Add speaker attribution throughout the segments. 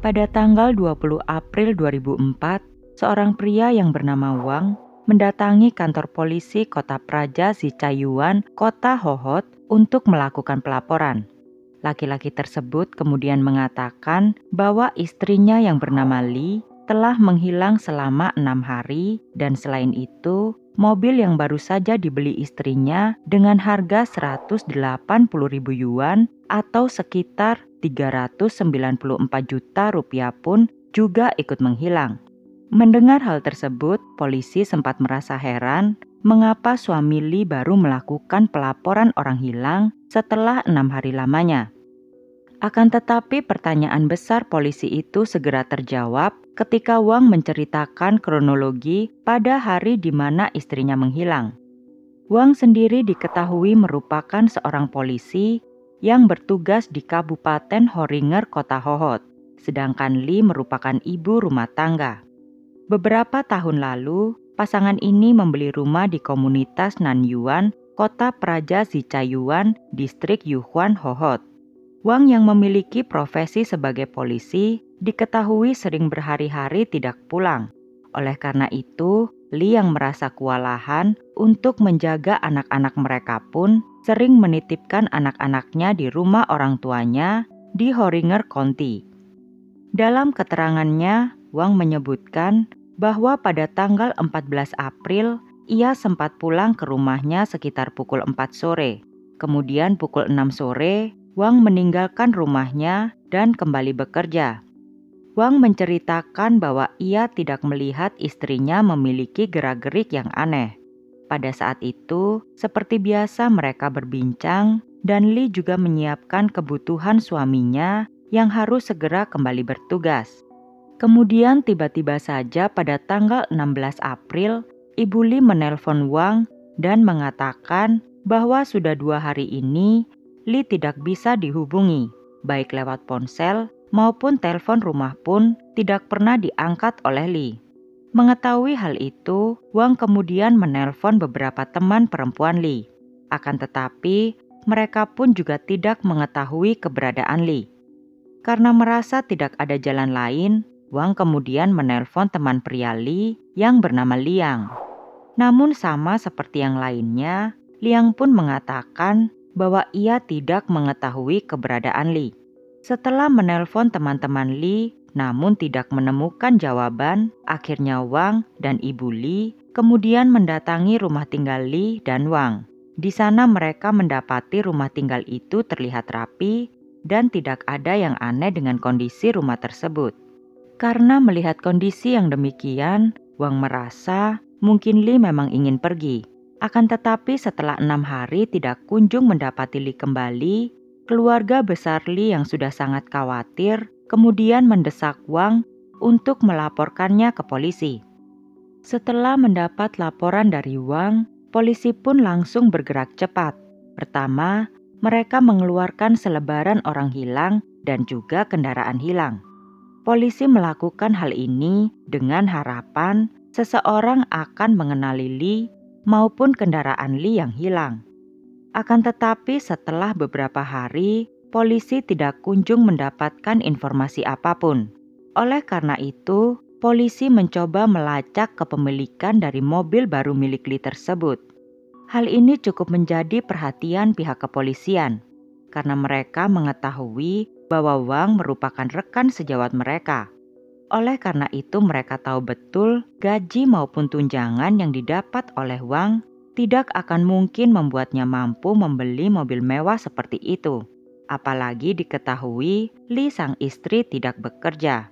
Speaker 1: Pada tanggal 20 April 2004, seorang pria yang bernama Wang mendatangi kantor polisi Kota Praja Sicayuan, Kota Hohhot untuk melakukan pelaporan. Laki-laki tersebut kemudian mengatakan bahwa istrinya yang bernama Lee telah menghilang selama 6 hari dan selain itu, mobil yang baru saja dibeli istrinya dengan harga 180.000 yuan atau sekitar 394 juta rupiah pun juga ikut menghilang. Mendengar hal tersebut, polisi sempat merasa heran mengapa suami Lee baru melakukan pelaporan orang hilang setelah 6 hari lamanya. Akan tetapi pertanyaan besar polisi itu segera terjawab ketika Wang menceritakan kronologi pada hari di mana istrinya menghilang. Wang sendiri diketahui merupakan seorang polisi yang bertugas di Kabupaten Horinger, Kota Hohhot, sedangkan Lee merupakan ibu rumah tangga. Beberapa tahun lalu, pasangan ini membeli rumah di komunitas Nanyuan, Kota Praja Sicayuan, distrik Yuhuan, Hohhot. Wang yang memiliki profesi sebagai polisi diketahui sering berhari-hari tidak pulang. Oleh karena itu, Lee yang merasa kewalahan untuk menjaga anak-anak mereka pun sering menitipkan anak-anaknya di rumah orang tuanya di Horinger County. Dalam keterangannya, Wang menyebutkan bahwa pada tanggal 14 April, ia sempat pulang ke rumahnya sekitar pukul 4 sore. Kemudian pukul 6 sore, Wang meninggalkan rumahnya dan kembali bekerja. Wang menceritakan bahwa ia tidak melihat istrinya memiliki gerak-gerik yang aneh. Pada saat itu, seperti biasa mereka berbincang dan Lee juga menyiapkan kebutuhan suaminya yang harus segera kembali bertugas. Kemudian tiba-tiba saja pada tanggal 16 April, Ibu Lee menelpon Wang dan mengatakan bahwa sudah 2 hari ini Lee tidak bisa dihubungi, baik lewat ponsel maupun telepon rumah pun tidak pernah diangkat oleh Lee. Mengetahui hal itu, Wang kemudian menelpon beberapa teman perempuan Lee. Akan tetapi, mereka pun juga tidak mengetahui keberadaan Lee. Karena merasa tidak ada jalan lain, Wang kemudian menelpon teman pria Lee yang bernama Liang. Namun sama seperti yang lainnya, Liang pun mengatakan bahwa ia tidak mengetahui keberadaan Lee. Setelah menelpon teman-teman Lee, namun tidak menemukan jawaban, akhirnya Wang dan Ibu Lee kemudian mendatangi rumah tinggal Lee dan Wang. Di sana mereka mendapati rumah tinggal itu terlihat rapi dan tidak ada yang aneh dengan kondisi rumah tersebut. Karena melihat kondisi yang demikian, Wang merasa mungkin Lee memang ingin pergi. Akan tetapi setelah 6 hari tidak kunjung mendapati Lee kembali, keluarga besar Lee yang sudah sangat khawatir kemudian mendesak Wang untuk melaporkannya ke polisi. Setelah mendapat laporan dari Wang, polisi pun langsung bergerak cepat. Pertama, mereka mengeluarkan selebaran orang hilang dan juga kendaraan hilang. Polisi melakukan hal ini dengan harapan seseorang akan mengenali Lee maupun kendaraan Lee yang hilang. Akan tetapi setelah beberapa hari, polisi tidak kunjung mendapatkan informasi apapun. Oleh karena itu, polisi mencoba melacak kepemilikan dari mobil baru milik Lee tersebut. Hal ini cukup menjadi perhatian pihak kepolisian, karena mereka mengetahui bahwa Wang merupakan rekan sejawat mereka. Oleh karena itu mereka tahu betul gaji maupun tunjangan yang didapat oleh Wang tidak akan mungkin membuatnya mampu membeli mobil mewah seperti itu. Apalagi diketahui Lee sang istri tidak bekerja.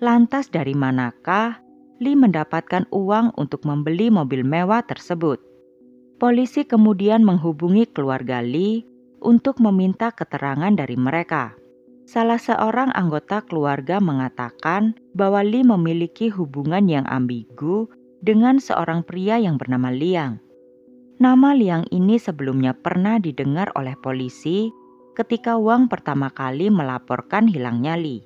Speaker 1: Lantas dari manakah Lee mendapatkan uang untuk membeli mobil mewah tersebut? Polisi kemudian menghubungi keluarga Lee untuk meminta keterangan dari mereka. Salah seorang anggota keluarga mengatakan bahwa Lee memiliki hubungan yang ambigu dengan seorang pria yang bernama Liang. Nama Liang ini sebelumnya pernah didengar oleh polisi ketika Wang pertama kali melaporkan hilangnya Lee.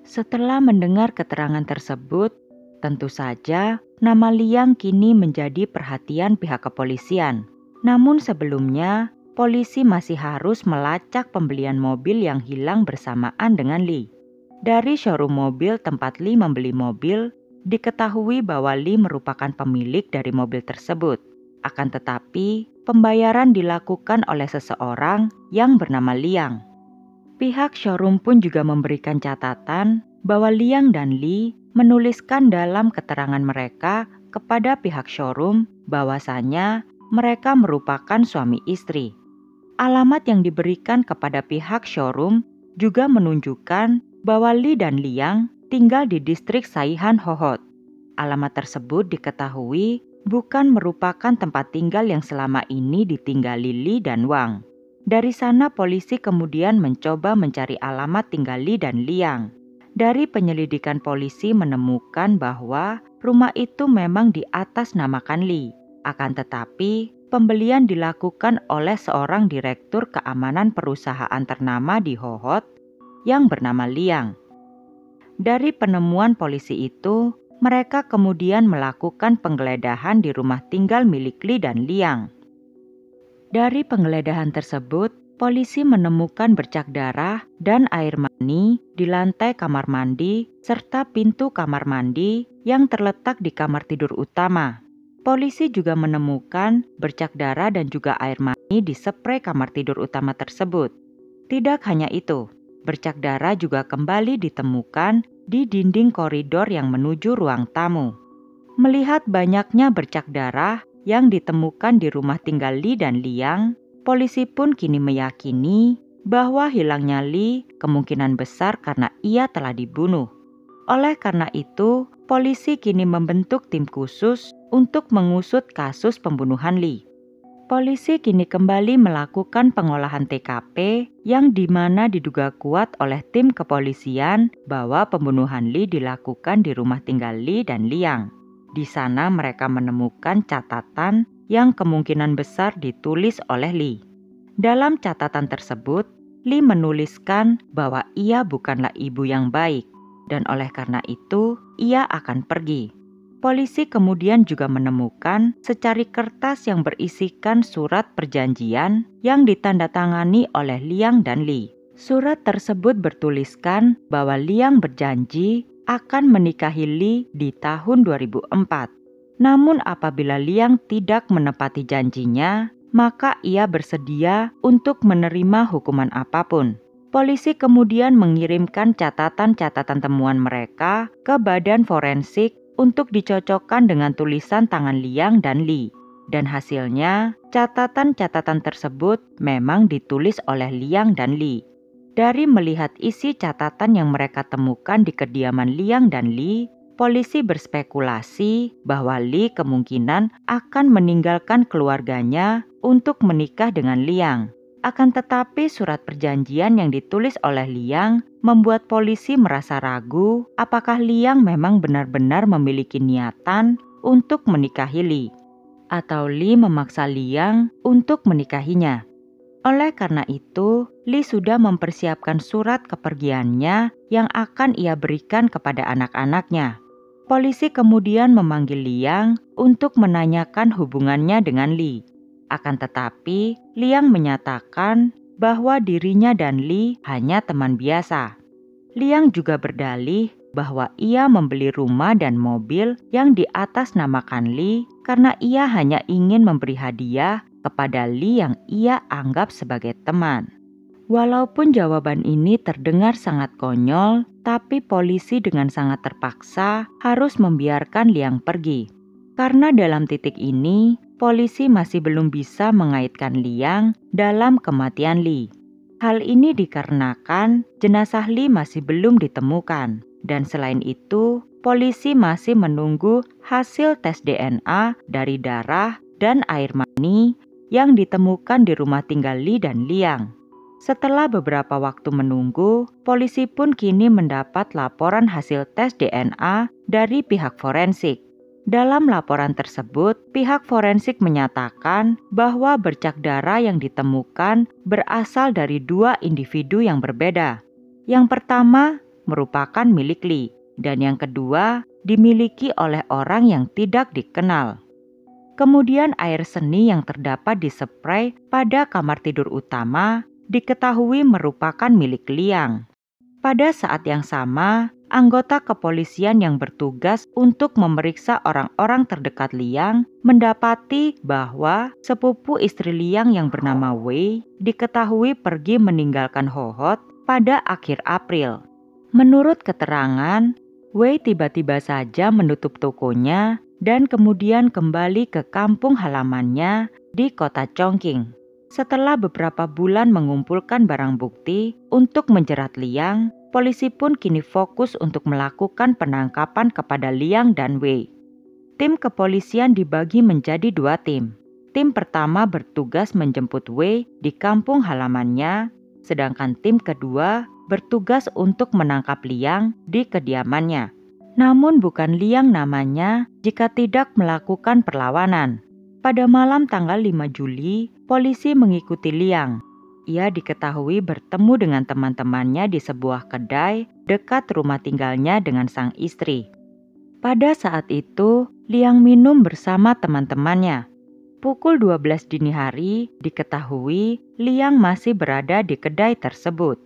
Speaker 1: Setelah mendengar keterangan tersebut, tentu saja nama Liang kini menjadi perhatian pihak kepolisian. Namun sebelumnya, polisi masih harus melacak pembelian mobil yang hilang bersamaan dengan Lee. Dari showroom mobil tempat Lee membeli mobil, diketahui bahwa Lee merupakan pemilik dari mobil tersebut. Akan tetapi, pembayaran dilakukan oleh seseorang yang bernama Liang. Pihak showroom pun juga memberikan catatan bahwa Liang dan Lee menuliskan dalam keterangan mereka kepada pihak showroom bahwasanya mereka merupakan suami istri. Alamat yang diberikan kepada pihak showroom juga menunjukkan bahwa Lee dan Liang tinggal di distrik Saihan Hohhot. Alamat tersebut diketahui bukan merupakan tempat tinggal yang selama ini ditinggali Lee dan Wang. Dari sana polisi kemudian mencoba mencari alamat tinggal Lee dan Liang. Dari penyelidikan polisi menemukan bahwa rumah itu memang di atas namakan Lee. Akan tetapi, pembelian dilakukan oleh seorang direktur keamanan perusahaan ternama di Hohhot yang bernama Liang. Dari penemuan polisi itu, mereka kemudian melakukan penggeledahan di rumah tinggal milik Lee dan Liang. Dari penggeledahan tersebut, polisi menemukan bercak darah dan air mani di lantai kamar mandi serta pintu kamar mandi yang terletak di kamar tidur utama. Polisi juga menemukan bercak darah dan juga air mani di spray kamar tidur utama tersebut. Tidak hanya itu, bercak darah juga kembali ditemukan di dinding koridor yang menuju ruang tamu. Melihat banyaknya bercak darah yang ditemukan di rumah tinggal Lee dan Liang, polisi pun kini meyakini bahwa hilangnya Lee kemungkinan besar karena ia telah dibunuh. Oleh karena itu, polisi kini membentuk tim khusus untuk mengusut kasus pembunuhan Lee. Polisi kini kembali melakukan pengolahan TKP yang dimana diduga kuat oleh tim kepolisian bahwa pembunuhan Lee dilakukan di rumah tinggal Lee dan Liang. Di sana mereka menemukan catatan yang kemungkinan besar ditulis oleh Lee. Dalam catatan tersebut, Lee menuliskan bahwa ia bukanlah ibu yang baik dan oleh karena itu ia akan pergi. Polisi kemudian juga menemukan secari kertas yang berisikan surat perjanjian yang ditandatangani oleh Liang dan Lee. Surat tersebut bertuliskan bahwa Liang berjanji akan menikahi Lee di tahun 2004. Namun apabila Liang tidak menepati janjinya, maka ia bersedia untuk menerima hukuman apapun. Polisi kemudian mengirimkan catatan-catatan temuan mereka ke badan forensik untuk dicocokkan dengan tulisan tangan Liang dan Lee. Dan hasilnya, catatan-catatan tersebut memang ditulis oleh Liang dan Lee. Dari melihat isi catatan yang mereka temukan di kediaman Liang dan Lee, polisi berspekulasi bahwa Lee kemungkinan akan meninggalkan keluarganya untuk menikah dengan Liang. Akan tetapi surat perjanjian yang ditulis oleh Liang membuat polisi merasa ragu apakah Liang memang benar-benar memiliki niatan untuk menikahi Lee, atau Lee memaksa Liang untuk menikahinya. Oleh karena itu, Lee sudah mempersiapkan surat kepergiannya yang akan ia berikan kepada anak-anaknya. Polisi kemudian memanggil Liang untuk menanyakan hubungannya dengan Lee. Akan tetapi, Liang menyatakan bahwa dirinya dan Lee hanya teman biasa. Liang juga berdalih bahwa ia membeli rumah dan mobil yang di atas namakan Lee karena ia hanya ingin memberi hadiah kepada Lee yang ia anggap sebagai teman. Walaupun jawaban ini terdengar sangat konyol, tapi polisi dengan sangat terpaksa harus membiarkan Liang pergi. Karena dalam titik ini, polisi masih belum bisa mengaitkan Liang dalam kematian Lee. Hal ini dikarenakan jenazah Lee masih belum ditemukan. Dan selain itu, polisi masih menunggu hasil tes DNA dari darah dan air mani yang ditemukan di rumah tinggal Lee dan Liang. Setelah beberapa waktu menunggu, polisi pun kini mendapat laporan hasil tes DNA dari pihak forensik. Dalam laporan tersebut, pihak forensik menyatakan bahwa bercak darah yang ditemukan berasal dari dua individu yang berbeda. Yang pertama merupakan milik Lee, dan yang kedua dimiliki oleh orang yang tidak dikenal. Kemudian air seni yang terdapat di spray pada kamar tidur utama diketahui merupakan milik Liang. Pada saat yang sama, anggota kepolisian yang bertugas untuk memeriksa orang-orang terdekat Liang mendapati bahwa sepupu istri Liang yang bernama Wei diketahui pergi meninggalkan Hohhot pada akhir April. Menurut keterangan, Wei tiba-tiba saja menutup tokonya dan kemudian kembali ke kampung halamannya di kota Chongqing. Setelah beberapa bulan mengumpulkan barang bukti untuk menjerat Liang, polisi pun kini fokus untuk melakukan penangkapan kepada Liang dan Wei. Tim kepolisian dibagi menjadi 2 tim. Tim pertama bertugas menjemput Wei di kampung halamannya, sedangkan tim kedua bertugas untuk menangkap Liang di kediamannya. Namun bukan Liang namanya jika tidak melakukan perlawanan. Pada malam tanggal 5 Juli, polisi mengikuti Liang. Ia diketahui bertemu dengan teman-temannya di sebuah kedai dekat rumah tinggalnya dengan sang istri. Pada saat itu, Liang minum bersama teman-temannya. Pukul 12 dini hari, diketahui Liang masih berada di kedai tersebut.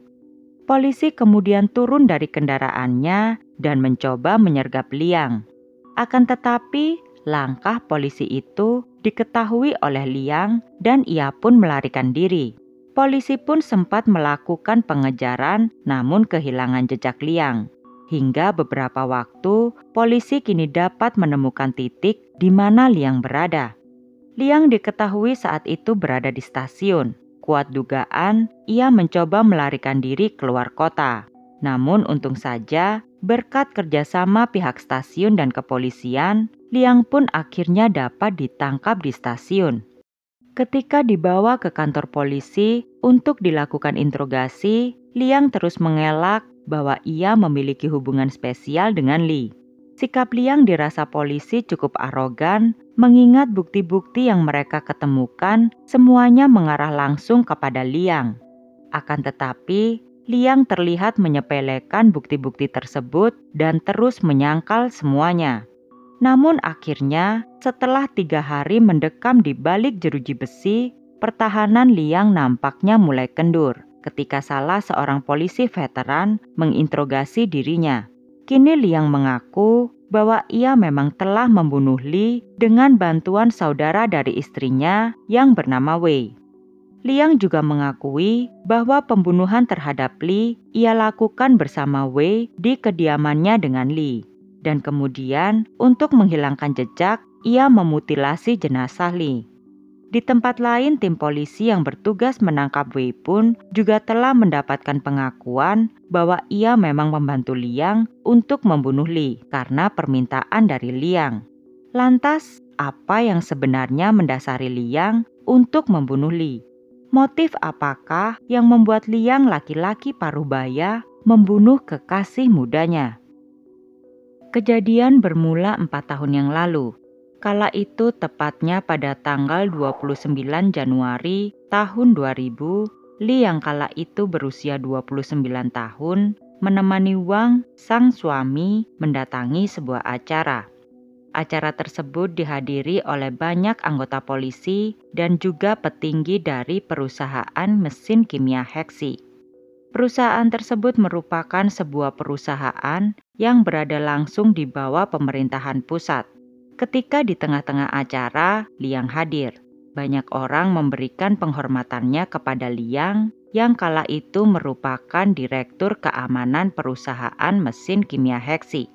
Speaker 1: Polisi kemudian turun dari kendaraannya dan mencoba menyergap Liang. Akan tetapi, langkah polisi itu diketahui oleh Liang dan ia pun melarikan diri. Polisi pun sempat melakukan pengejaran namun kehilangan jejak Liang. Hingga beberapa waktu, polisi kini dapat menemukan titik di mana Liang berada. Liang diketahui saat itu berada di stasiun. Kuat dugaan, ia mencoba melarikan diri keluar kota. Namun untung saja, berkat kerjasama pihak stasiun dan kepolisian, Liang pun akhirnya dapat ditangkap di stasiun. Ketika dibawa ke kantor polisi untuk dilakukan interogasi, Liang terus mengelak bahwa ia memiliki hubungan spesial dengan Li. Sikap Liang dirasa polisi cukup arogan, mengingat bukti-bukti yang mereka ketemukan semuanya mengarah langsung kepada Liang. Akan tetapi, Liang terlihat menyepelekan bukti-bukti tersebut dan terus menyangkal semuanya. Namun akhirnya, setelah 3 hari mendekam di balik jeruji besi, pertahanan Liang nampaknya mulai kendur ketika salah seorang polisi veteran menginterogasi dirinya. Kini Liang mengaku bahwa ia memang telah membunuh Li dengan bantuan saudara dari istrinya yang bernama Wei. Liang juga mengakui bahwa pembunuhan terhadap Li ia lakukan bersama Wei di kediamannya dengan Li. Dan kemudian untuk menghilangkan jejak, ia memutilasi jenazah Li. Di tempat lain, tim polisi yang bertugas menangkap Wei pun juga telah mendapatkan pengakuan bahwa ia memang membantu Liang untuk membunuh Li karena permintaan dari Liang. Lantas, apa yang sebenarnya mendasari Liang untuk membunuh Li? Motif apakah yang membuat Liang laki-laki paruhbaya membunuh kekasih mudanya? Kejadian bermula 4 tahun yang lalu. Kala itu tepatnya pada tanggal 29 Januari tahun 2000, Li yang kala itu berusia 29 tahun menemani Wang, sang suami, mendatangi sebuah acara. Acara tersebut dihadiri oleh banyak anggota polisi dan juga petinggi dari perusahaan mesin kimia Hexi. Perusahaan tersebut merupakan sebuah perusahaan yang berada langsung di bawah pemerintahan pusat. Ketika di tengah-tengah acara, Liang hadir. Banyak orang memberikan penghormatannya kepada Liang yang kala itu merupakan direktur keamanan perusahaan mesin kimia Hexi.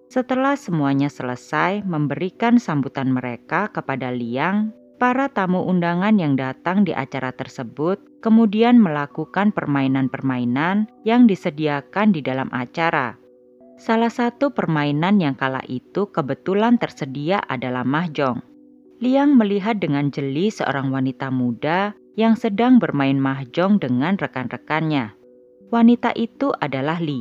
Speaker 1: Setelah semuanya selesai memberikan sambutan mereka kepada Liang, para tamu undangan yang datang di acara tersebut kemudian melakukan permainan-permainan yang disediakan di dalam acara. Salah satu permainan yang kala itu kebetulan tersedia adalah mahjong. Liang melihat dengan jeli seorang wanita muda yang sedang bermain mahjong dengan rekan-rekannya. Wanita itu adalah Li.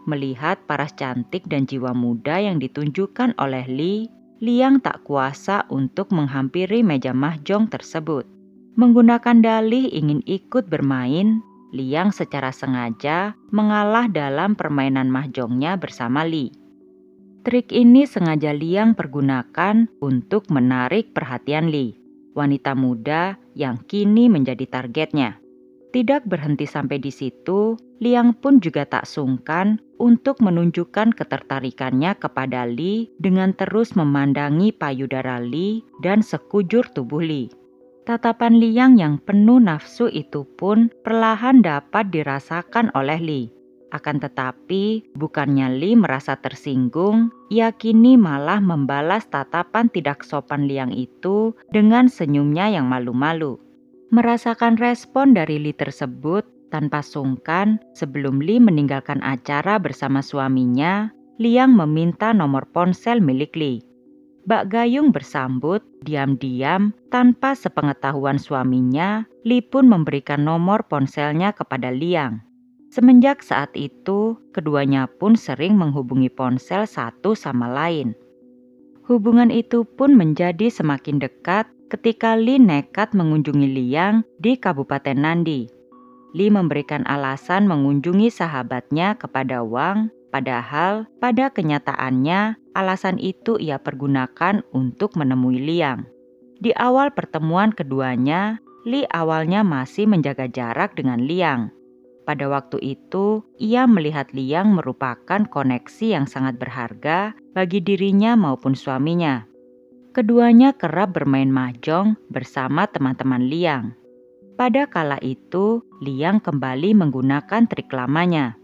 Speaker 1: Melihat paras cantik dan jiwa muda yang ditunjukkan oleh Li, Liang tak kuasa untuk menghampiri meja mahjong tersebut. Menggunakan dalih ingin ikut bermain, Liang secara sengaja mengalah dalam permainan mahjongnya bersama Li. Trik ini sengaja Liang pergunakan untuk menarik perhatian Li, wanita muda yang kini menjadi targetnya. Tidak berhenti sampai di situ, Liang pun juga tak sungkan untuk menunjukkan ketertarikannya kepada Li dengan terus memandangi payudara Li dan sekujur tubuh Li. Tatapan Liang yang penuh nafsu itu pun perlahan dapat dirasakan oleh Li. Akan tetapi, bukannya Li merasa tersinggung, ia kini malah membalas tatapan tidak sopan Liang itu dengan senyumnya yang malu-malu. Merasakan respon dari Li tersebut tanpa sungkan, sebelum Li meninggalkan acara bersama suaminya, Liang meminta nomor ponsel milik Li. Bak Gayung bersambut, diam-diam, tanpa sepengetahuan suaminya, Li pun memberikan nomor ponselnya kepada Liang. Semenjak saat itu, keduanya pun sering menghubungi ponsel satu sama lain. Hubungan itu pun menjadi semakin dekat ketika Li nekat mengunjungi Liang di Kabupaten Nandi. Li memberikan alasan mengunjungi sahabatnya kepada Wang, padahal pada kenyataannya alasan itu ia pergunakan untuk menemui Liang. Di awal pertemuan keduanya, Li awalnya masih menjaga jarak dengan Liang. Pada waktu itu, ia melihat Liang merupakan koneksi yang sangat berharga bagi dirinya maupun suaminya. Keduanya kerap bermain mahjong bersama teman-teman Liang. Pada kala itu, Liang kembali menggunakan trik lamanya.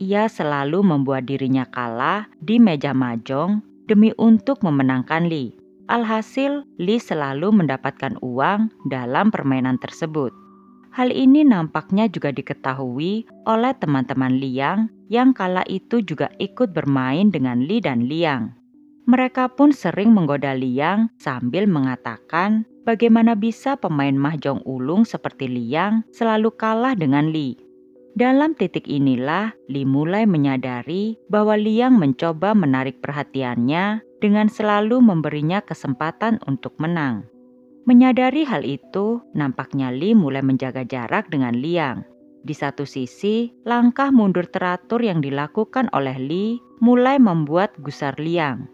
Speaker 1: Ia selalu membuat dirinya kalah di meja mahjong demi untuk memenangkan Li. Alhasil, Li selalu mendapatkan uang dalam permainan tersebut. Hal ini nampaknya juga diketahui oleh teman-teman Liang yang kala itu juga ikut bermain dengan Li dan Liang. Mereka pun sering menggoda Liang sambil mengatakan bagaimana bisa pemain mahjong ulung seperti Liang selalu kalah dengan Li. Dalam titik inilah Li mulai menyadari bahwa Liang mencoba menarik perhatiannya dengan selalu memberinya kesempatan untuk menang. Menyadari hal itu, nampaknya Li mulai menjaga jarak dengan Liang. Di satu sisi, langkah mundur teratur yang dilakukan oleh Li mulai membuat gusar Liang.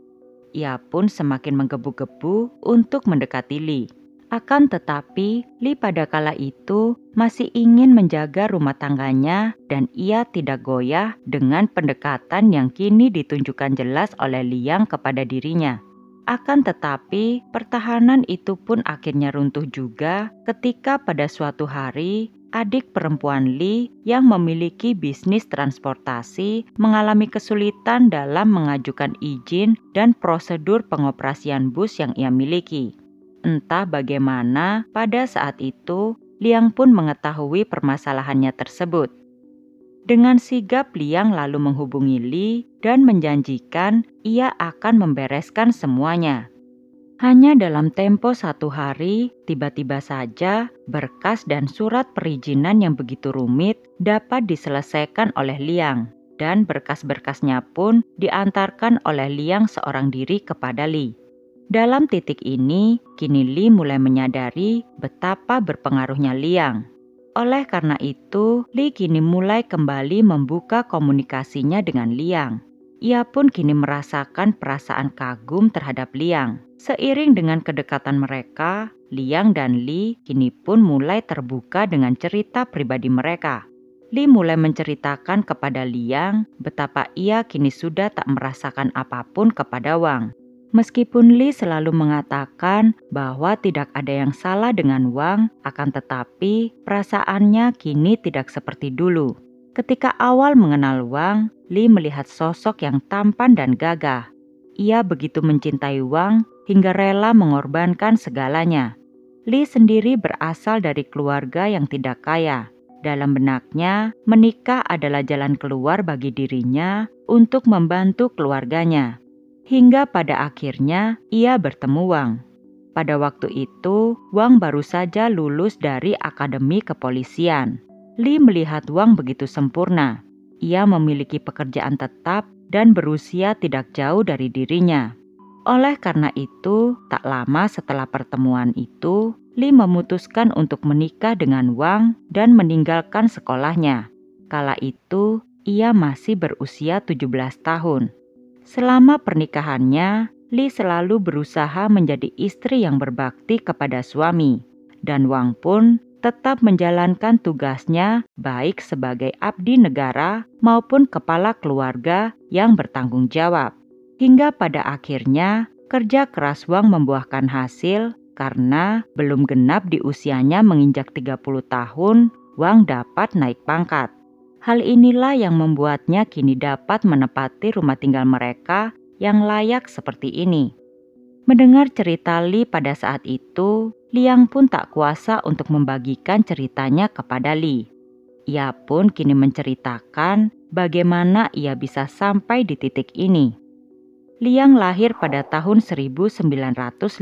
Speaker 1: Ia pun semakin menggebu-gebu untuk mendekati Li. Akan tetapi, Li pada kala itu masih ingin menjaga rumah tangganya dan ia tidak goyah dengan pendekatan yang kini ditunjukkan jelas oleh Liang kepada dirinya. Akan tetapi, pertahanan itu pun akhirnya runtuh juga ketika pada suatu hari, adik perempuan Li yang memiliki bisnis transportasi mengalami kesulitan dalam mengajukan izin dan prosedur pengoperasian bus yang ia miliki. Entah bagaimana, pada saat itu, Liang pun mengetahui permasalahannya tersebut. Dengan sigap Liang lalu menghubungi Li dan menjanjikan ia akan membereskan semuanya. Hanya dalam tempo 1 hari, tiba-tiba saja berkas dan surat perizinan yang begitu rumit dapat diselesaikan oleh Liang, dan berkas-berkasnya pun diantarkan oleh Liang seorang diri kepada Li. Dalam titik ini, kini Li mulai menyadari betapa berpengaruhnya Liang. Oleh karena itu, Li kini mulai kembali membuka komunikasinya dengan Liang. Ia pun kini merasakan perasaan kagum terhadap Liang. Seiring dengan kedekatan mereka, Liang dan Li kini pun mulai terbuka dengan cerita pribadi mereka. Li mulai menceritakan kepada Liang betapa ia kini sudah tak merasakan apapun kepada Wang. Meskipun Li selalu mengatakan bahwa tidak ada yang salah dengan Wang, akan tetapi perasaannya kini tidak seperti dulu. Ketika awal mengenal Wang, Li melihat sosok yang tampan dan gagah. Ia begitu mencintai Wang hingga rela mengorbankan segalanya. Li sendiri berasal dari keluarga yang tidak kaya. Dalam benaknya, menikah adalah jalan keluar bagi dirinya untuk membantu keluarganya. Hingga pada akhirnya ia bertemu Wang. Pada waktu itu, Wang baru saja lulus dari Akademi Kepolisian. Li melihat Wang begitu sempurna. Ia memiliki pekerjaan tetap dan berusia tidak jauh dari dirinya. Oleh karena itu, tak lama setelah pertemuan itu, Li memutuskan untuk menikah dengan Wang dan meninggalkan sekolahnya. Kala itu, ia masih berusia 17 tahun. Selama pernikahannya, Li selalu berusaha menjadi istri yang berbakti kepada suami. Dan Wang pun tetap menjalankan tugasnya baik sebagai abdi negara maupun kepala keluarga yang bertanggung jawab. Hingga pada akhirnya kerja keras Wang membuahkan hasil karena belum genap di usianya menginjak 30 tahun, Wang dapat naik pangkat. Hal inilah yang membuatnya kini dapat menempati rumah tinggal mereka yang layak seperti ini. Mendengar cerita Li pada saat itu, Liang pun tak kuasa untuk membagikan ceritanya kepada Li. Ia pun kini menceritakan bagaimana ia bisa sampai di titik ini. Liang lahir pada tahun 1959.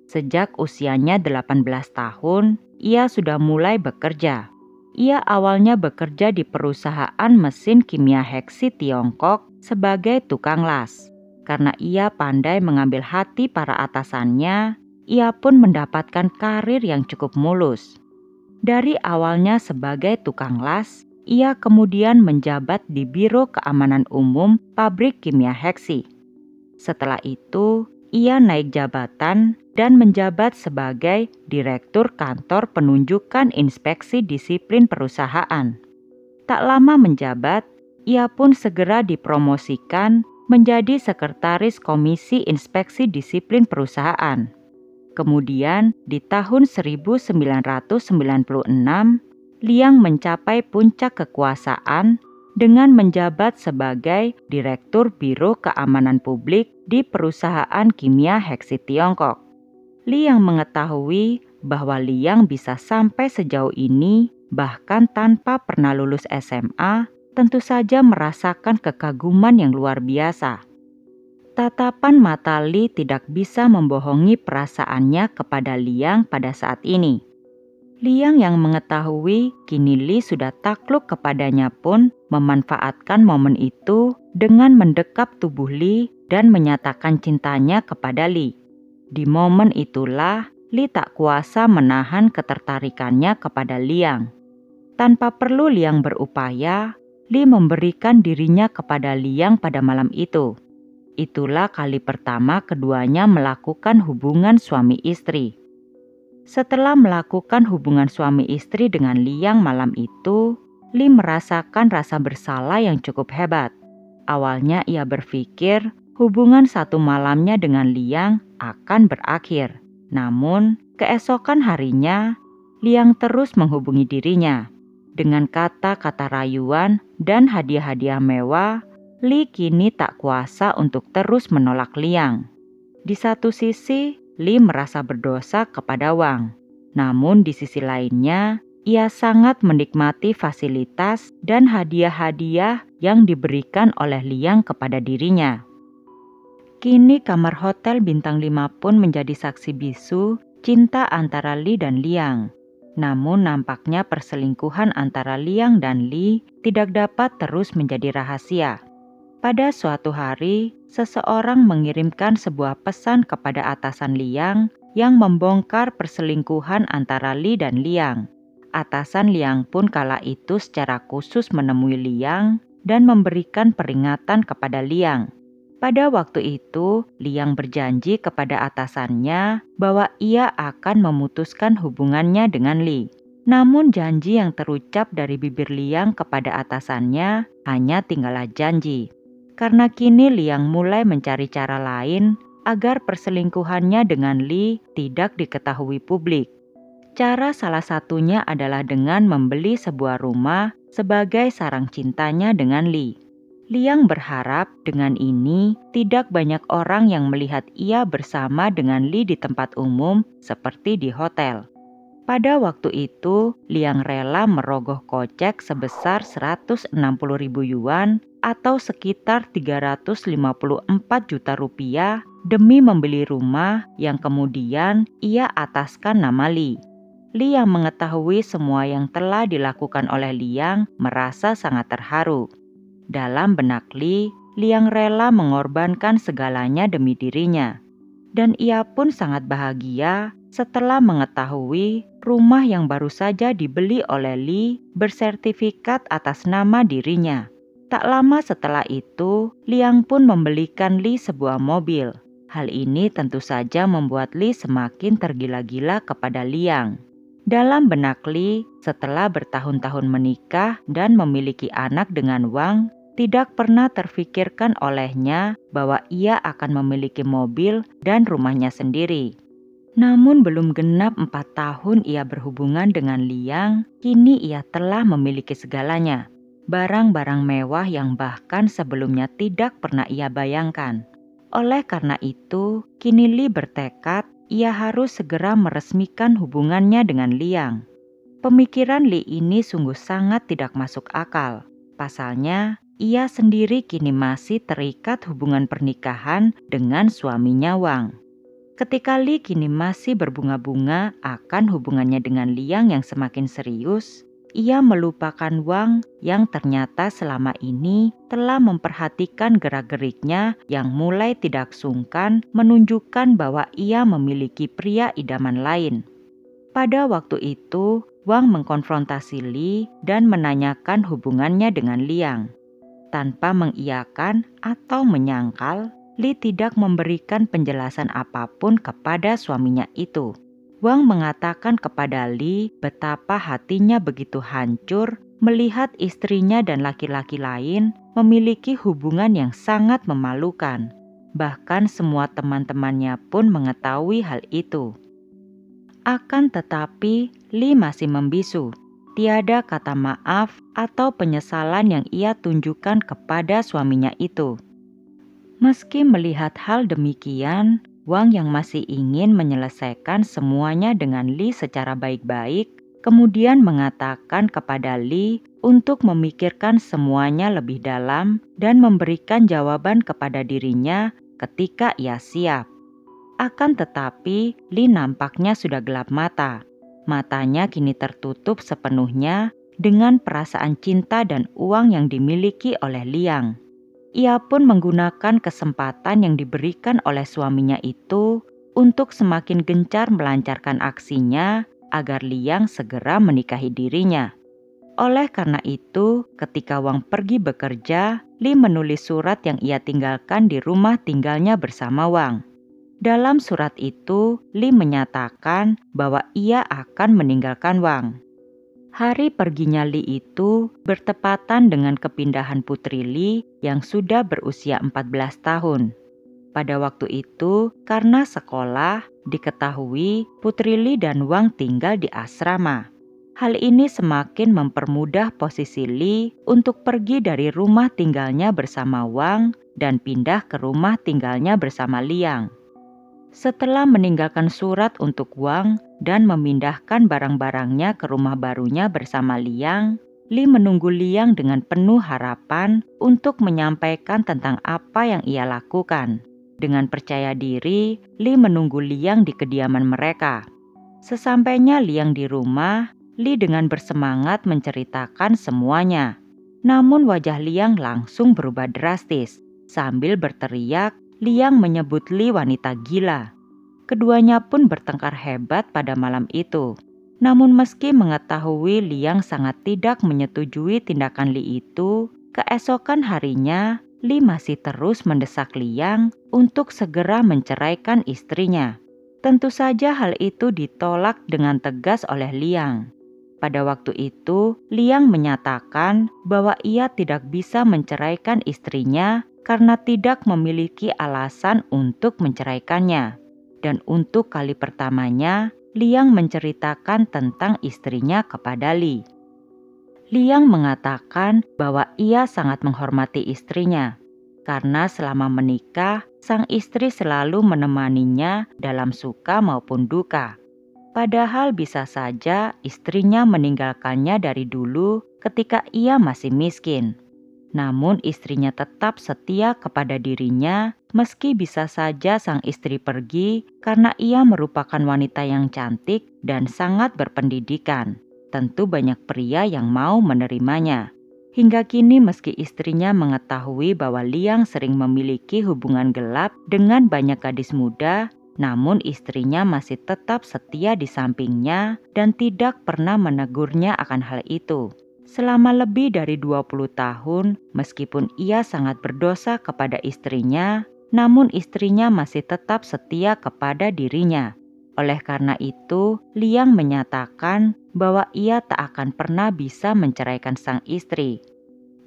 Speaker 1: Sejak usianya 18 tahun, ia sudah mulai bekerja. Ia awalnya bekerja di perusahaan mesin kimia heksi Tiongkok sebagai tukang las. Karena ia pandai mengambil hati para atasannya, ia pun mendapatkan karir yang cukup mulus. Dari awalnya sebagai tukang las, ia kemudian menjabat di Biro Keamanan Umum pabrik kimia heksi. Setelah itu, ia naik jabatan dan menjabat sebagai Direktur Kantor Penunjukan Inspeksi Disiplin Perusahaan. Tak lama menjabat, ia pun segera dipromosikan menjadi Sekretaris Komisi Inspeksi Disiplin Perusahaan. Kemudian di tahun 1996, Liang mencapai puncak kekuasaan dengan menjabat sebagai Direktur Biro Keamanan Publik di perusahaan kimia heksi Tiongkok. Liang mengetahui bahwa Liang bisa sampai sejauh ini bahkan tanpa pernah lulus SMA, tentu saja merasakan kekaguman yang luar biasa. Tatapan mata Li tidak bisa membohongi perasaannya kepada Liang pada saat ini. Liang yang mengetahui kini Li sudah takluk kepadanya pun memanfaatkan momen itu dengan mendekap tubuh Li dan menyatakan cintanya kepada Li. Di momen itulah Li tak kuasa menahan ketertarikannya kepada Liang. Tanpa perlu Liang berupaya, Li memberikan dirinya kepada Liang pada malam itu. Itulah kali pertama keduanya melakukan hubungan suami istri. Setelah melakukan hubungan suami istri dengan Liang malam itu, Li merasakan rasa bersalah yang cukup hebat. Awalnya ia berpikir hubungan satu malamnya dengan Liang akan berakhir. Namun, keesokan harinya, Liang terus menghubungi dirinya. Dengan kata-kata rayuan dan hadiah-hadiah mewah, Li kini tak kuasa untuk terus menolak Liang. Di satu sisi, Li merasa berdosa kepada Wang. Namun di sisi lainnya, ia sangat menikmati fasilitas dan hadiah-hadiah yang diberikan oleh Liang kepada dirinya. Kini kamar hotel bintang 5 pun menjadi saksi bisu cinta antara Li dan Liang. Namun nampaknya perselingkuhan antara Liang dan Li tidak dapat terus menjadi rahasia. Pada suatu hari, seseorang mengirimkan sebuah pesan kepada atasan Liang yang membongkar perselingkuhan antara Li dan Liang. Atasan Liang pun kala itu secara khusus menemui Liang dan memberikan peringatan kepada Liang. Pada waktu itu, Liang berjanji kepada atasannya bahwa ia akan memutuskan hubungannya dengan Li. Namun janji yang terucap dari bibir Liang kepada atasannya hanya tinggallah janji. Karena kini Liang mulai mencari cara lain agar perselingkuhannya dengan Li tidak diketahui publik. Cara salah satunya adalah dengan membeli sebuah rumah sebagai sarang cintanya dengan Li. Liang berharap dengan ini tidak banyak orang yang melihat ia bersama dengan Li di tempat umum seperti di hotel. Pada waktu itu, Liang rela merogoh kocek sebesar 160.000 yuan atau sekitar 354 juta rupiah demi membeli rumah yang kemudian ia ataskan nama Li. Li yang mengetahui semua yang telah dilakukan oleh Liang merasa sangat terharu. Dalam benak Li, Liang rela mengorbankan segalanya demi dirinya. Dan ia pun sangat bahagia setelah mengetahui rumah yang baru saja dibeli oleh Li bersertifikat atas nama dirinya. Tak lama setelah itu, Liang pun membelikan Li sebuah mobil. Hal ini tentu saja membuat Li semakin tergila-gila kepada Liang. Dalam benak Lee, setelah bertahun-tahun menikah dan memiliki anak dengan Wang, tidak pernah terfikirkan olehnya bahwa ia akan memiliki mobil dan rumahnya sendiri. Namun belum genap 4 tahun ia berhubungan dengan Liang, kini ia telah memiliki segalanya. Barang-barang mewah yang bahkan sebelumnya tidak pernah ia bayangkan. Oleh karena itu, kini Li bertekad ia harus segera meresmikan hubungannya dengan Liang. Pemikiran Li ini sungguh sangat tidak masuk akal. Pasalnya, ia sendiri kini masih terikat hubungan pernikahan dengan suaminya Wang. Ketika Li kini masih berbunga-bunga akan hubungannya dengan Liang yang semakin serius, ia melupakan Wang yang ternyata selama ini telah memperhatikan gerak-geriknya yang mulai tidak sungkan menunjukkan bahwa ia memiliki pria idaman lain. Pada waktu itu, Wang mengkonfrontasi Li dan menanyakan hubungannya dengan Liang. Tanpa mengiyakan atau menyangkal, Li tidak memberikan penjelasan apapun kepada suaminya itu. Wang mengatakan kepada Li betapa hatinya begitu hancur melihat istrinya dan laki-laki lain memiliki hubungan yang sangat memalukan. Bahkan semua teman-temannya pun mengetahui hal itu. Akan tetapi, Li masih membisu. Tiada kata maaf atau penyesalan yang ia tunjukkan kepada suaminya itu. Meski melihat hal demikian, Wang yang masih ingin menyelesaikan semuanya dengan Li secara baik-baik, kemudian mengatakan kepada Li untuk memikirkan semuanya lebih dalam dan memberikan jawaban kepada dirinya ketika ia siap. Akan tetapi, Li nampaknya sudah gelap mata. Matanya kini tertutup sepenuhnya dengan perasaan cinta dan uang yang dimiliki oleh Liang. Ia pun menggunakan kesempatan yang diberikan oleh suaminya itu untuk semakin gencar melancarkan aksinya agar Liang segera menikahi dirinya. Oleh karena itu, ketika Wang pergi bekerja, Li menulis surat yang ia tinggalkan di rumah tinggalnya bersama Wang. Dalam surat itu, Li menyatakan bahwa ia akan meninggalkan Wang. Hari perginya Li itu bertepatan dengan kepindahan putri Li yang sudah berusia 14 tahun. Pada waktu itu, karena sekolah, diketahui putri Li dan Wang tinggal di asrama. Hal ini semakin mempermudah posisi Li untuk pergi dari rumah tinggalnya bersama Wang dan pindah ke rumah tinggalnya bersama Liang. Setelah meninggalkan surat untuk Wang dan memindahkan barang-barangnya ke rumah barunya bersama Liang, Li menunggu Liang dengan penuh harapan untuk menyampaikan tentang apa yang ia lakukan. Dengan percaya diri, Li menunggu Liang di kediaman mereka. Sesampainya Liang di rumah, Li dengan bersemangat menceritakan semuanya. Namun wajah Liang langsung berubah drastis. Sambil berteriak, Liang menyebut Li wanita gila. Keduanya pun bertengkar hebat pada malam itu. Namun meski mengetahui Liang sangat tidak menyetujui tindakan Li itu, keesokan harinya Li masih terus mendesak Liang untuk segera menceraikan istrinya. Tentu saja hal itu ditolak dengan tegas oleh Liang. Pada waktu itu, Liang menyatakan bahwa ia tidak bisa menceraikan istrinya karena tidak memiliki alasan untuk menceraikannya. Dan untuk kali pertamanya, Liang menceritakan tentang istrinya kepada Li. Liang mengatakan bahwa ia sangat menghormati istrinya, karena selama menikah, sang istri selalu menemaninya dalam suka maupun duka. Padahal bisa saja istrinya meninggalkannya dari dulu ketika ia masih miskin. Namun istrinya tetap setia kepada dirinya meski bisa saja sang istri pergi karena ia merupakan wanita yang cantik dan sangat berpendidikan. Tentu banyak pria yang mau menerimanya. Hingga kini meski istrinya mengetahui bahwa Liang sering memiliki hubungan gelap dengan banyak gadis muda, namun istrinya masih tetap setia di sampingnya dan tidak pernah menegurnya akan hal itu. Selama lebih dari 20 tahun, meskipun ia sangat berdosa kepada istrinya, namun istrinya masih tetap setia kepada dirinya. Oleh karena itu, Liang menyatakan bahwa ia tak akan pernah bisa menceraikan sang istri.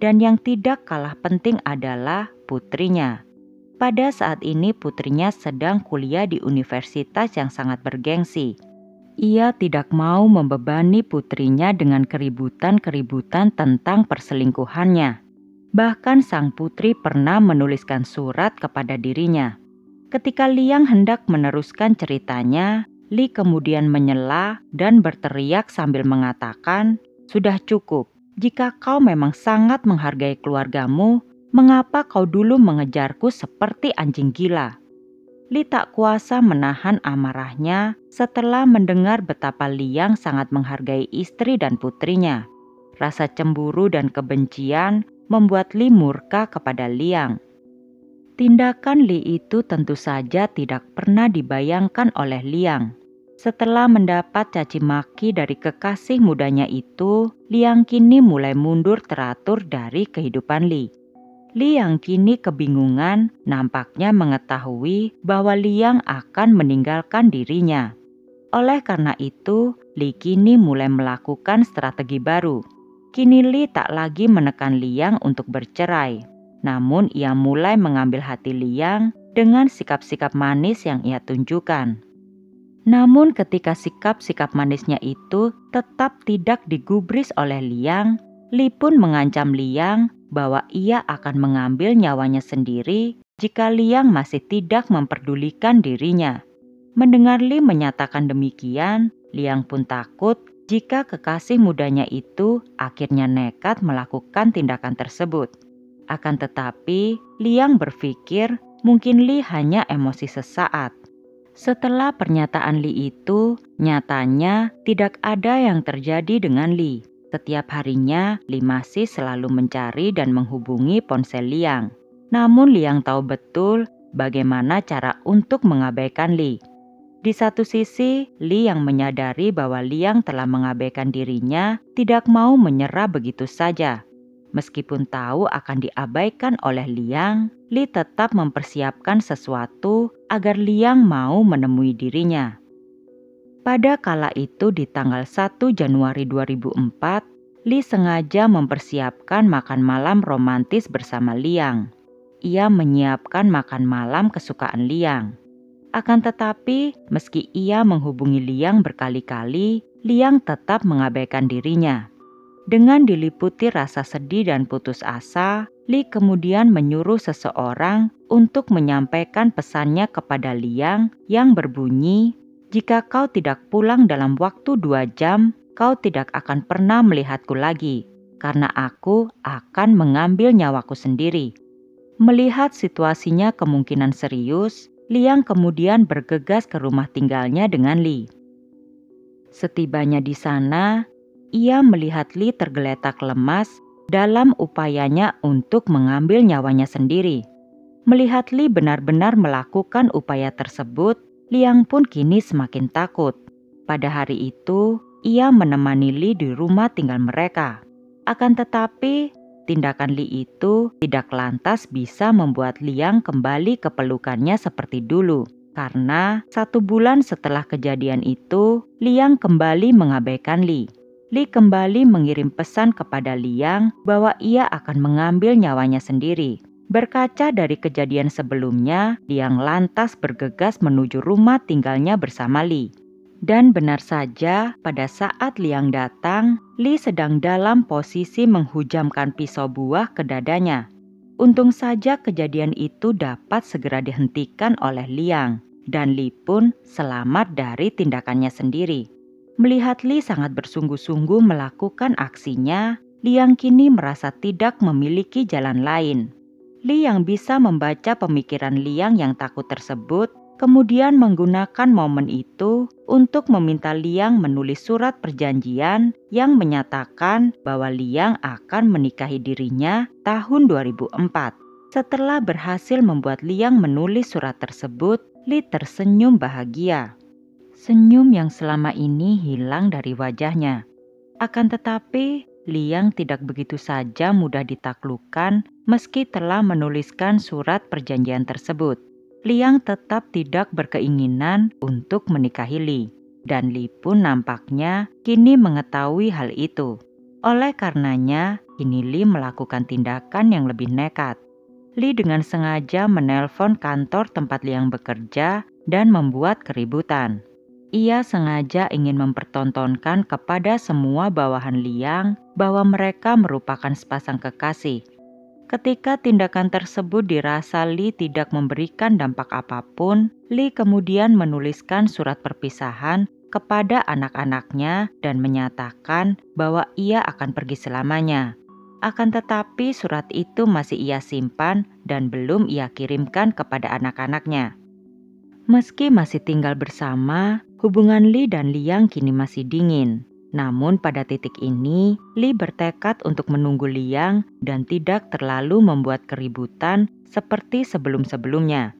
Speaker 1: Dan yang tidak kalah penting adalah putrinya. Pada saat ini putrinya sedang kuliah di universitas yang sangat bergengsi. Ia tidak mau membebani putrinya dengan keributan-keributan tentang perselingkuhannya. Bahkan sang putri pernah menuliskan surat kepada dirinya. Ketika Liang hendak meneruskan ceritanya, Li kemudian menyela dan berteriak sambil mengatakan, "Sudah cukup. Jika kau memang sangat menghargai keluargamu, mengapa kau dulu mengejarku seperti anjing gila?" Li tak kuasa menahan amarahnya setelah mendengar betapa Liang sangat menghargai istri dan putrinya. Rasa cemburu dan kebencian membuat Li murka kepada Liang. Tindakan Li itu tentu saja tidak pernah dibayangkan oleh Liang. Setelah mendapat caci maki dari kekasih mudanya itu, Liang kini mulai mundur teratur dari kehidupan Li. Li yang kini kebingungan nampaknya mengetahui bahwa Liang akan meninggalkan dirinya. Oleh karena itu, Li kini mulai melakukan strategi baru. Kini Li tak lagi menekan Liang untuk bercerai. Namun ia mulai mengambil hati Liang dengan sikap-sikap manis yang ia tunjukkan. Namun ketika sikap-sikap manisnya itu tetap tidak digubris oleh Liang, Li pun mengancam Liang bahwa ia akan mengambil nyawanya sendiri jika Liang masih tidak memperdulikan dirinya. Mendengar Li menyatakan demikian, Liang pun takut jika kekasih mudanya itu akhirnya nekat melakukan tindakan tersebut. Akan tetapi, Liang berpikir mungkin Li hanya emosi sesaat. Setelah pernyataan Li itu, nyatanya tidak ada yang terjadi dengan Li. Setiap harinya, Li masih selalu mencari dan menghubungi ponsel Liang. Namun Liang tahu betul bagaimana cara untuk mengabaikan Li. Di satu sisi, Li yang menyadari bahwa Liang telah mengabaikan dirinya tidak mau menyerah begitu saja. Meskipun tahu akan diabaikan oleh Liang, Li tetap mempersiapkan sesuatu agar Liang mau menemui dirinya. Pada kala itu di tanggal 1 Januari 2004, Li sengaja mempersiapkan makan malam romantis bersama Liang. Ia menyiapkan makan malam kesukaan Liang. Akan tetapi, meski ia menghubungi Liang berkali-kali, Liang tetap mengabaikan dirinya. Dengan diliputi rasa sedih dan putus asa, Li kemudian menyuruh seseorang untuk menyampaikan pesannya kepada Liang yang berbunyi, "Jika kau tidak pulang dalam waktu 2 jam, kau tidak akan pernah melihatku lagi, karena aku akan mengambil nyawaku sendiri." Melihat situasinya kemungkinan serius, Liang kemudian bergegas ke rumah tinggalnya dengan Li. Setibanya di sana, ia melihat Li tergeletak lemas dalam upayanya untuk mengambil nyawanya sendiri. Melihat Li benar-benar melakukan upaya tersebut, Liang pun kini semakin takut. Pada hari itu, ia menemani Li di rumah tinggal mereka. Akan tetapi, tindakan Li itu tidak lantas bisa membuat Liang kembali ke pelukannya seperti dulu. Karena 1 bulan setelah kejadian itu, Liang kembali mengabaikan Li. Li kembali mengirim pesan kepada Liang bahwa ia akan mengambil nyawanya sendiri. Berkaca dari kejadian sebelumnya, Liang lantas bergegas menuju rumah tinggalnya bersama Li. Dan benar saja, pada saat Liang datang, Li sedang dalam posisi menghujamkan pisau buah ke dadanya. Untung saja kejadian itu dapat segera dihentikan oleh Liang, dan Li pun selamat dari tindakannya sendiri. Melihat Li sangat bersungguh-sungguh melakukan aksinya, Liang kini merasa tidak memiliki jalan lain. Li yang bisa membaca pemikiran Liang yang takut tersebut, kemudian menggunakan momen itu untuk meminta Liang menulis surat perjanjian yang menyatakan bahwa Liang akan menikahi dirinya tahun 2004. Setelah berhasil membuat Liang menulis surat tersebut, Li tersenyum bahagia. Senyum yang selama ini hilang dari wajahnya. Akan tetapi, Liang tidak begitu saja mudah ditaklukkan meski telah menuliskan surat perjanjian tersebut. Liang tetap tidak berkeinginan untuk menikahi Li, dan Li pun nampaknya kini mengetahui hal itu. Oleh karenanya, kini Li melakukan tindakan yang lebih nekat. Li dengan sengaja menelpon kantor tempat Liang bekerja dan membuat keributan. Ia sengaja ingin mempertontonkan kepada semua bawahan Liang bahwa mereka merupakan sepasang kekasih. Ketika tindakan tersebut dirasa Li tidak memberikan dampak apapun, Li kemudian menuliskan surat perpisahan kepada anak-anaknya dan menyatakan bahwa ia akan pergi selamanya. Akan tetapi surat itu masih ia simpan dan belum ia kirimkan kepada anak-anaknya. Meski masih tinggal bersama, hubungan Li dan Liang kini masih dingin. Namun pada titik ini, Li bertekad untuk menunggu Liang dan tidak terlalu membuat keributan seperti sebelum-sebelumnya.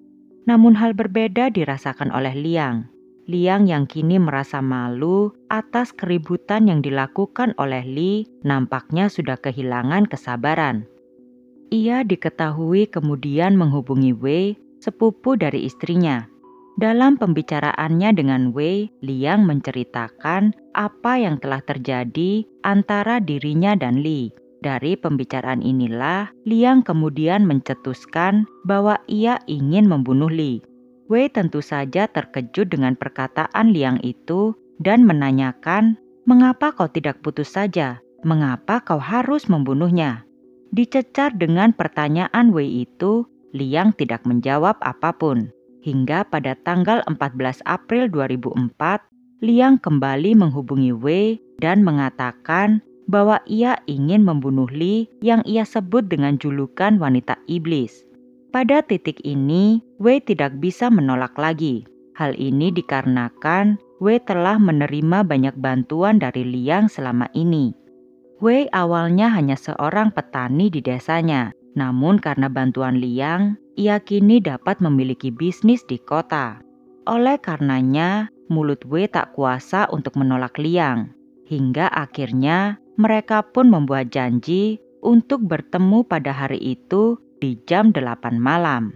Speaker 1: Namun hal berbeda dirasakan oleh Liang. Liang yang kini merasa malu atas keributan yang dilakukan oleh Li nampaknya sudah kehilangan kesabaran. Ia diketahui kemudian menghubungi Wei, sepupu dari istrinya. Dalam pembicaraannya dengan Wei, Liang menceritakan apa yang telah terjadi antara dirinya dan Li. Dari pembicaraan inilah, Liang kemudian mencetuskan bahwa ia ingin membunuh Li. Wei tentu saja terkejut dengan perkataan Liang itu dan menanyakan, "Mengapa kau tidak putus saja? Mengapa kau harus membunuhnya?" Dicecar dengan pertanyaan Wei itu, Liang tidak menjawab apapun. Hingga pada tanggal 14 April 2004, Liang kembali menghubungi Wei dan mengatakan bahwa ia ingin membunuh Li yang ia sebut dengan julukan wanita iblis. Pada titik ini, Wei tidak bisa menolak lagi. Hal ini dikarenakan Wei telah menerima banyak bantuan dari Liang selama ini. Wei awalnya hanya seorang petani di desanya, namun karena bantuan Liang, ia kini dapat memiliki bisnis di kota. Oleh karenanya, mulut Wei tak kuasa untuk menolak Liang. Hingga akhirnya mereka pun membuat janji untuk bertemu pada hari itu di jam 8 malam.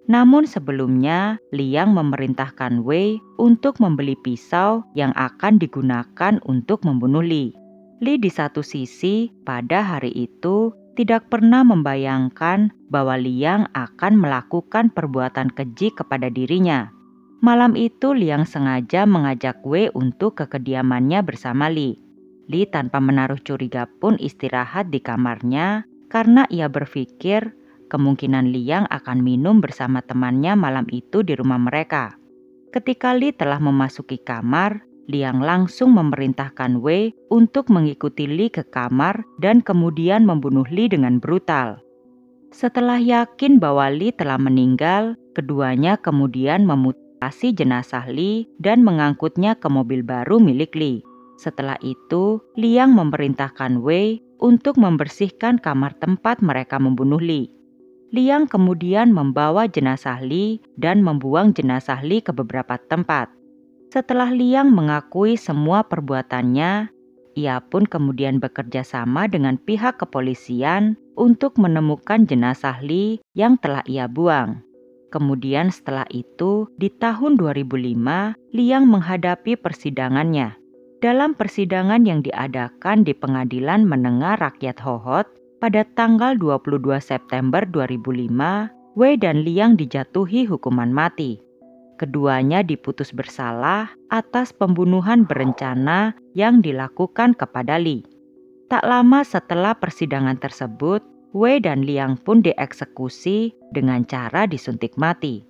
Speaker 1: Namun sebelumnya, Liang memerintahkan Wei untuk membeli pisau yang akan digunakan untuk membunuh Li. Li di satu sisi pada hari itu tidak pernah membayangkan bahwa Liang akan melakukan perbuatan keji kepada dirinya. Malam itu Liang sengaja mengajak Wei untuk ke kediamannya bersama Li. Li tanpa menaruh curiga pun istirahat di kamarnya karena ia berpikir kemungkinan Liang akan minum bersama temannya malam itu di rumah mereka. Ketika Li telah memasuki kamar, Liang langsung memerintahkan Wei untuk mengikuti Li ke kamar dan kemudian membunuh Li dengan brutal. Setelah yakin bahwa Li telah meninggal, keduanya kemudian memutilasi jenazah Li dan mengangkutnya ke mobil baru milik Li. Setelah itu, Liang memerintahkan Wei untuk membersihkan kamar tempat mereka membunuh Li. Liang kemudian membawa jenazah Li dan membuang jenazah Li ke beberapa tempat. Setelah Liang mengakui semua perbuatannya, ia pun kemudian bekerja sama dengan pihak kepolisian untuk menemukan jenazah Li yang telah ia buang. Kemudian setelah itu, di tahun 2005, Liang menghadapi persidangannya. Dalam persidangan yang diadakan di Pengadilan Menengah Rakyat Hohhot pada tanggal 22 September 2005, Wei dan Liang dijatuhi hukuman mati. Keduanya diputus bersalah atas pembunuhan berencana yang dilakukan kepada Li. Tak lama setelah persidangan tersebut, Wei dan Liang pun dieksekusi dengan cara disuntik mati.